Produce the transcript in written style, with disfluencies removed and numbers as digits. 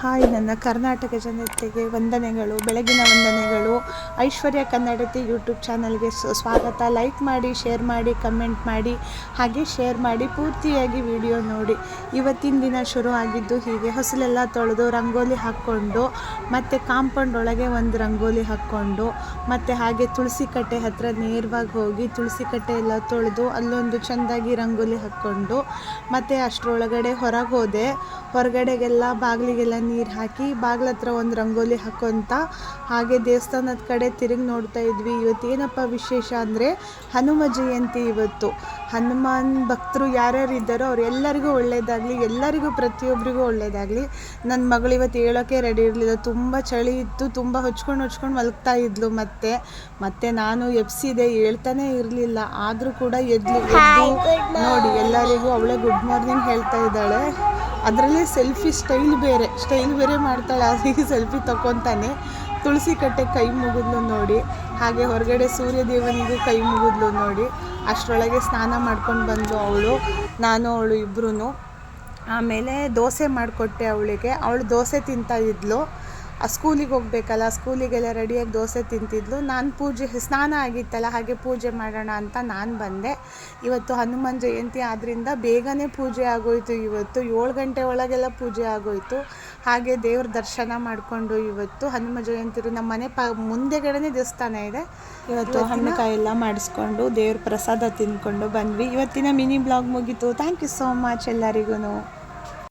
Hi, ನನ್ನ ಕರ್ನಾಟಕ ಜನತೆಗೆ ವಂದನೆಗಳು, ಬೆಳಗಿನ ವಂದನೆಗಳು. ಐಶ್ವರ್ಯ ಕನ್ನಡತಿ ಯೂಟ್ಯೂಬ್ ಚಾನಲ್ಗೆ ಸ್ವಾಗತ. ಲೈಕ್ ಮಾಡಿ, ಶೇರ್ ಮಾಡಿ, ಕಮೆಂಟ್ ಮಾಡಿ, ಹಾಗೆ ಶೇರ್ ಮಾಡಿ. ಪೂರ್ತಿಯಾಗಿ ವಿಡಿಯೋ ನೋಡಿ. ಇವತ್ತಿನ ದಿನ ಶುರು ಆಗಿದ್ದು ಹೀಗೆ. ಹೊಸಲೆಲ್ಲ ತೊಳೆದು ರಂಗೋಲಿ ಹಾಕ್ಕೊಂಡು, ಮತ್ತು ಕಾಂಪೌಂಡ್ ಒಳಗೆ ಒಂದು ರಂಗೋಲಿ ಹಾಕ್ಕೊಂಡು, ಮತ್ತು ಹಾಗೆ ತುಳಸಿ ಕಟ್ಟೆ ಹತ್ತಿರ ನೇರವಾಗಿ ಹೋಗಿ ತುಳಸಿ ಕಟ್ಟೆ ಎಲ್ಲ ತೊಳೆದು ಅಲ್ಲೊಂದು ಚೆಂದಾಗಿ ರಂಗೋಲಿ ಹಾಕ್ಕೊಂಡು, ಮತ್ತು ಅಷ್ಟರೊಳಗಡೆ ಹೊರಗೆ ಹೋದೆ. ಹೊರಗಡೆಗೆಲ್ಲ ಬಾಗಿಲಿಗೆಲ್ಲ ನೀರು ಹಾಕಿ ಬಾಗಿಲ ಹತ್ರ ಒಂದು ರಂಗೋಲಿ ಹಾಕೋಂತ ಹಾಗೆ ದೇವಸ್ಥಾನದ ಕಡೆ ತಿರುಗಿ ನೋಡ್ತಾ ಇದ್ವಿ. ಇವತ್ತೇನಪ್ಪ ವಿಶೇಷ ಅಂದರೆ ಹನುಮ ಜಯಂತಿ. ಇವತ್ತು ಹನುಮಾನ್ ಭಕ್ತರು ಯಾರ್ಯಾರು ಇದ್ದಾರೋ ಅವರೆಲ್ಲರಿಗೂ ಒಳ್ಳೆಯದಾಗಲಿ, ಎಲ್ಲರಿಗೂ ಪ್ರತಿಯೊಬ್ಬರಿಗೂ ಒಳ್ಳೆಯದಾಗಲಿ. ನನ್ನ ಮಗಳು ಇವತ್ತು ಹೇಳೋಕ್ಕೆ ರೆಡಿ ಇರಲಿಲ್ಲ, ತುಂಬ ಚಳಿ ಇತ್ತು, ತುಂಬ ಹೊಚ್ಕೊಂಡು ಮಲಗ್ತಾ ಇದ್ಲು. ಮತ್ತೆ ನಾನು ಎಬ್ಸಿದೆ, ಹೇಳ್ತಾನೆ ಇರಲಿಲ್ಲ. ಆದರೂ ಕೂಡ ಎದ್ದು ನೋಡಿ ಎಲ್ಲರಿಗೂ ಅವಳೇ ಗುಡ್ ಮಾರ್ನಿಂಗ್ ಹೇಳ್ತಾ ಇದ್ದಾಳೆ. ಅದರಲ್ಲೇ ಸೆಲ್ಫಿ ಸ್ಟೈಲ್ ಬೇರೆ ಮಾಡ್ತಾಳೆ. ಅದಕ್ಕೆ ಸೆಲ್ಫಿ ತಗೊತಾನೆ. ತುಳಸಿ ಕಟ್ಟೆ ಕೈ ಮುಗಿದ್ಲು ನೋಡಿ, ಹಾಗೆ ಹೊರಗಡೆ ಸೂರ್ಯ ದೇವನಿಗೂ ಕೈ ಮುಗಿದ್ಲು ನೋಡಿ. ಅಷ್ಟರೊಳಗೆ ಸ್ನಾನ ಮಾಡ್ಕೊಂಡು ಬಂದ್ಲು ನಾನು ಅವಳು ಇಬ್ಬರೂ. ಆಮೇಲೆ ದೋಸೆ ಮಾಡಿಕೊಟ್ಟೆ ಅವಳಿಗೆ. ಅವಳು ದೋಸೆ ತಿಂತಾ ಇದ್ಲು. ಸ್ಕೂಲಿಗೆ ಹೋಗ್ಬೇಕಲ್ಲ, ಸ್ಕೂಲಿಗೆಲ್ಲ ರೆಡಿಯಾಗಿ ದೋಸೆ ತಿಂತಿದ್ಲು. ನಾನು ಸ್ನಾನ ಆಗಿತ್ತಲ್ಲ, ಹಾಗೆ ಪೂಜೆ ಮಾಡೋಣ ಅಂತ ನಾನು ಬಂದೆ. ಇವತ್ತು ಹನುಮಾನ್ ಜಯಂತಿ ಆದ್ದರಿಂದ ಬೇಗನೆ ಪೂಜೆ ಆಗೋಯಿತು. ಇವತ್ತು 7 ಗಂಟೆ ಒಳಗೆಲ್ಲ ಪೂಜೆ ಆಗೋಯಿತು. ಹಾಗೆ ದೇವ್ರ ದರ್ಶನ ಮಾಡಿಕೊಂಡು ಇವತ್ತು ಹನುಮ ಜಯಂತಿ ನಮ್ಮ ಮನೆ ಮುಂದೆಗಡೆನೇ ದೇವಸ್ಥಾನ ಇದೆ. ಇವತ್ತು ಹಣ್ಣುಕಾಯಿ ಎಲ್ಲ ಮಾಡಿಸ್ಕೊಂಡು ದೇವ್ರ ಪ್ರಸಾದ ತಿಂದ್ಕೊಂಡು ಬಂದ್ವಿ. ಇವತ್ತಿನ ಮಿನಿ ಬ್ಲಾಗ್ ಮುಗೀತು. ಥ್ಯಾಂಕ್ ಯು ಸೋ ಮಚ್ ಎಲ್ಲರಿಗೂ.